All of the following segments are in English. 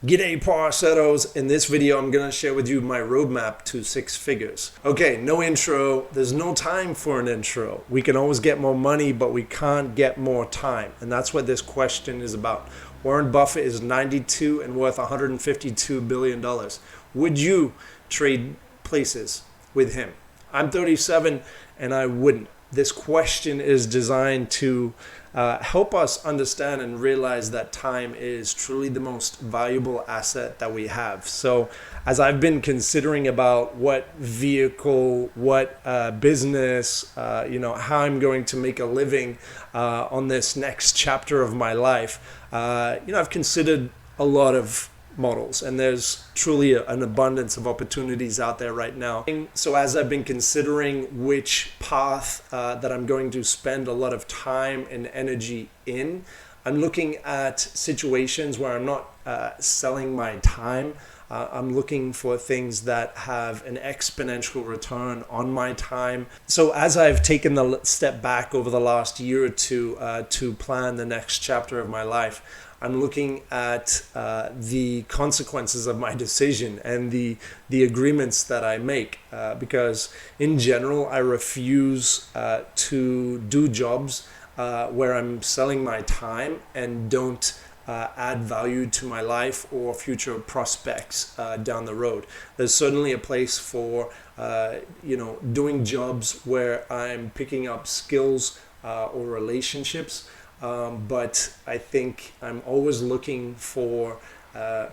G'day parceros. In this video I'm going to share with you my roadmap to six figures. Okay, no intro. There's no time for an intro. We can always get more money, but we can't get more time. And that's what this question is about. Warren Buffett is 92 and worth $152 billion. Would you trade places with him? I'm 37 and I wouldn't. This question is designed to help us understand and realize that time is truly the most valuable asset that we have. So as I've been considering about what vehicle, what business, how I'm going to make a living on this next chapter of my life, I've considered a lot of models, and there's truly an abundance of opportunities out there right now. So as I've been considering which path that I'm going to spend a lot of time and energy in, I'm looking at situations where I'm not selling my time. I'm looking for things that have an exponential return on my time. So as I've taken the step back over the last year or two to plan the next chapter of my life, I'm looking at the consequences of my decision and the agreements that I make, because in general I refuse to do jobs where I'm selling my time and don't add value to my life or future prospects down the road. There's certainly a place for doing jobs where I'm picking up skills or relationships. But I think I'm always looking for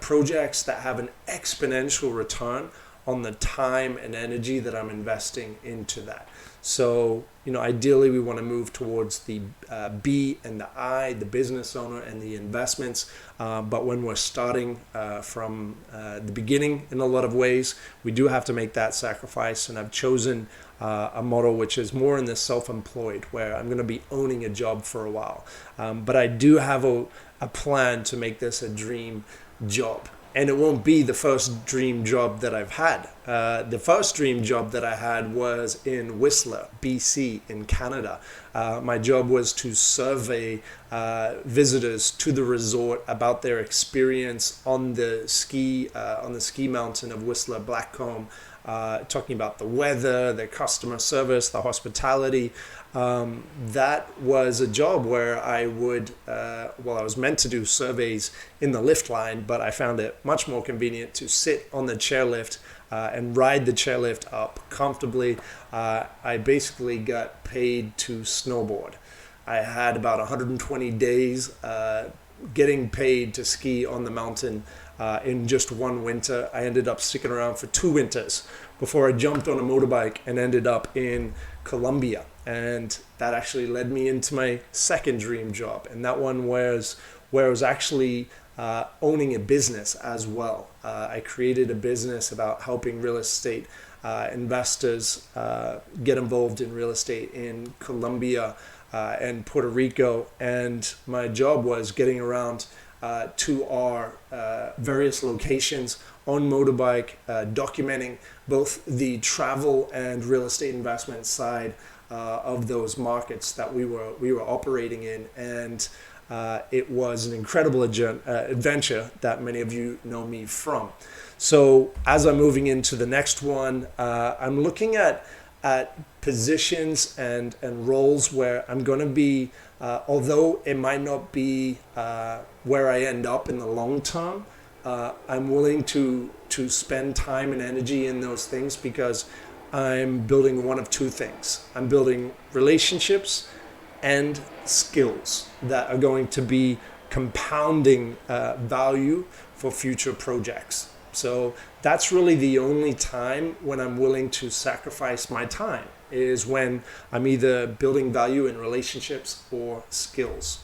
projects that have an exponential return on the time and energy that I'm investing into that. So, ideally we want to move towards the B and the I, the business owner and the investments. But when we're starting from the beginning in a lot of ways, we do have to make that sacrifice. And I've chosen a model which is more in the self-employed, where I'm going to be owning a job for a while. But I do have a plan to make this a dream job. And it won't be the first dream job that I've had. The first dream job that I had was in Whistler, BC, in Canada. My job was to survey visitors to the resort about their experience on the ski mountain of Whistler Blackcomb, talking about the weather, the customer service, the hospitality. That was a job where I was meant to do surveys in the lift line, but I found it much more convenient to sit on the chairlift and ride the chairlift up comfortably. I basically got paid to snowboard. I had about 120 days getting paid to ski on the mountain in just one winter. I ended up sticking around for 2 winters before I jumped on a motorbike and ended up in Colombia. And that actually led me into my second dream job. And that one was where I was actually owning a business as well. I created a business about helping real estate investors get involved in real estate in Colombia and Puerto Rico. And my job was getting around to our various locations on motorbike, documenting both the travel and real estate investment side of those markets that we were operating in. And it was an incredible adventure that many of you know me from. So as I'm moving into the next one, I'm looking at positions and roles where I'm going to be, although it might not be where I end up in the long term, I'm willing to spend time and energy in those things because I'm building one of two things. I'm building relationships and skills that are going to be compounding value for future projects. So that's really the only time when I'm willing to sacrifice my time, is when I'm either building value in relationships or skills.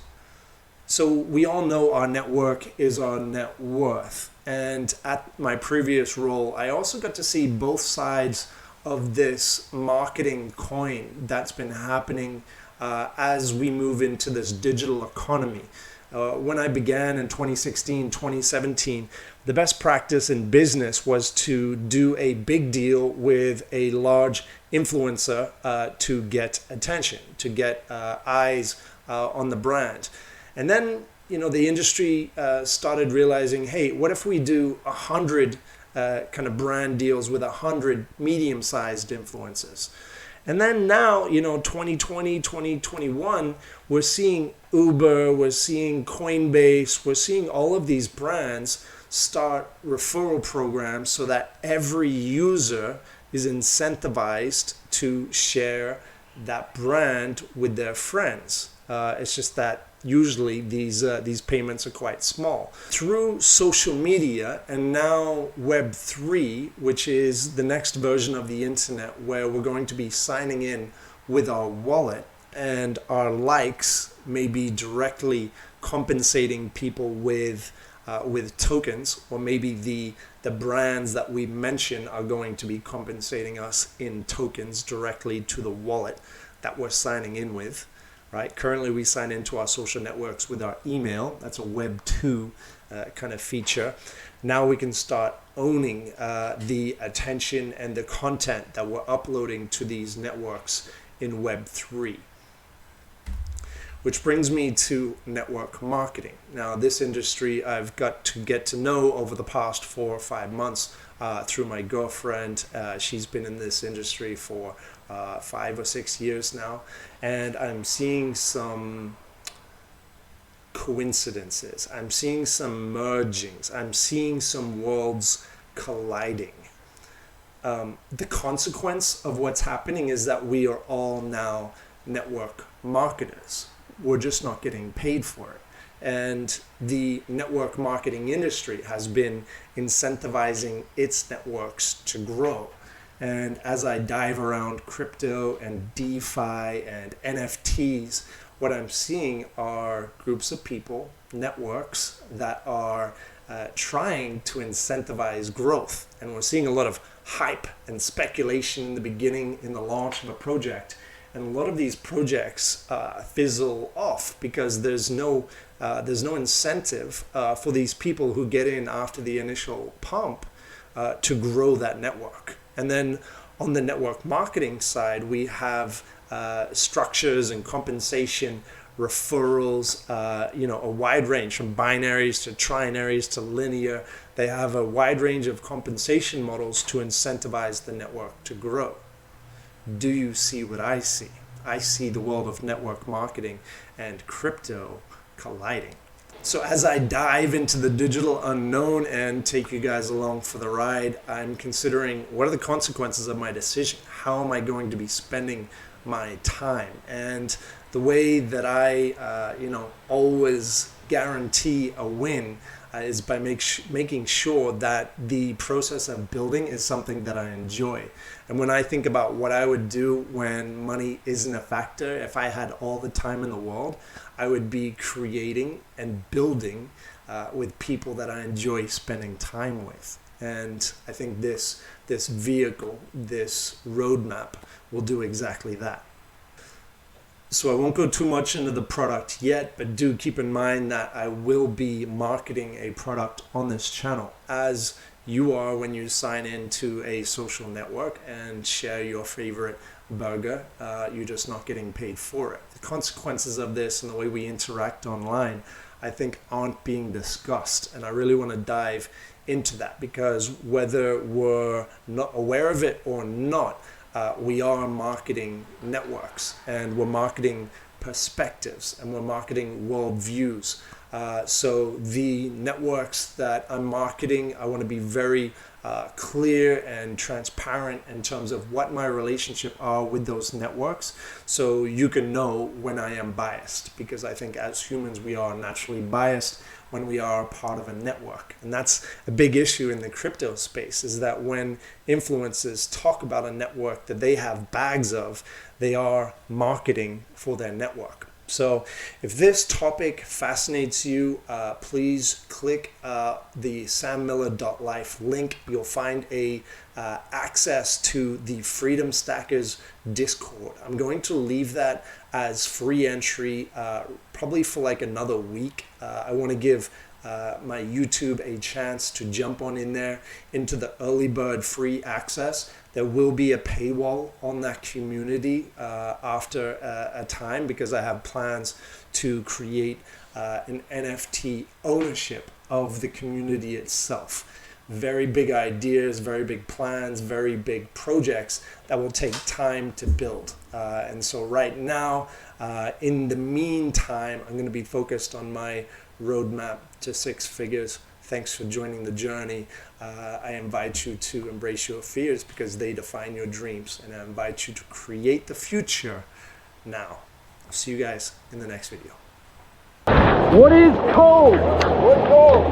So we all know our network is our net worth. And at my previous role, I also got to see both sides of this marketing coin that's been happening as we move into this digital economy. When I began in 2016, 2017, the best practice in business was to do a big deal with a large influencer to get attention, to get eyes on the brand. And then the industry started realizing, hey, what if we do 100 kind of brand deals with 100 medium-sized influencers? And then now, 2020, 2021, we're seeing Uber, we're seeing Coinbase, we're seeing all of these brands start referral programs so that every user is incentivized to share that brand with their friends. It's just that usually these payments are quite small. Through social media and now Web3, which is the next version of the internet, where we're going to be signing in with our wallet, and our likes may be directly compensating people with tokens, or maybe the brands that we mention are going to be compensating us in tokens directly to the wallet that we're signing in with. Right? Currently, we sign into our social networks with our email. That's a Web 2 kind of feature. Now we can start owning the attention and the content that we're uploading to these networks in Web 3. Which brings me to network marketing. Now, this industry I've got to get to know over the past 4 or 5 months through my girlfriend. She's been in this industry for 5 or 6 years now, and I'm seeing some coincidences. I'm seeing some mergings. I'm seeing some worlds colliding. The consequence of what's happening is that we are all now network marketers. We're just not getting paid for it. And the network marketing industry has been incentivizing its networks to grow. And as I dive around crypto and DeFi and NFTs, what I'm seeing are groups of people, networks that are trying to incentivize growth. And we're seeing a lot of hype and speculation in the beginning, in the launch of a project. And a lot of these projects fizzle off because there's no incentive for these people who get in after the initial pump to grow that network. And then on the network marketing side, we have structures and compensation, referrals, a wide range from binaries to trinaries to linear. They have a wide range of compensation models to incentivize the network to grow. Do you see what I see? I see the world of network marketing and crypto colliding. So as I dive into the digital unknown and take you guys along for the ride, I'm considering what are the consequences of my decision? How am I going to be spending my time? And the way that I, always guarantee a win is by making sure that the process of building is something that I enjoy. And when I think about what I would do when money isn't a factor, if I had all the time in the world, I would be creating and building with people that I enjoy spending time with. And I think this vehicle, this roadmap will do exactly that. So I won't go too much into the product yet, but do keep in mind that I will be marketing a product on this channel, as you are when you sign into a social network and share your favorite burger. You're just not getting paid for it. The consequences of this and the way we interact online, I think, aren't being discussed. And I really want to dive into that, because whether we're not aware of it or not, we are marketing networks, and we're marketing perspectives, and we're marketing worldviews. So the networks that I'm marketing, I want to be very clear and transparent in terms of what my relationship are with those networks, so you can know when I am biased, because I think as humans we are naturally biased when we are part of a network. And that's a big issue in the crypto space, is that when influencers talk about a network that they have bags of, they are marketing for their network. So if this topic fascinates you, please click the sammiller.life link. You'll find access to the Freedom Stackers Discord. I'm going to leave that as free entry probably for like another week. I want to give my YouTube a chance to jump on in there into the early bird free access. There will be a paywall on that community after a time, because I have plans to create an NFT ownership of the community itself. Very big ideas, very big plans, very big projects that will take time to build. And so right now, in the meantime, I'm going to be focused on my roadmap to 6 figures. Thanks for joining the journey. I invite you to embrace your fears, because they define your dreams. And I invite you to create the future now. I'll see you guys in the next video. What is cold? What's cold?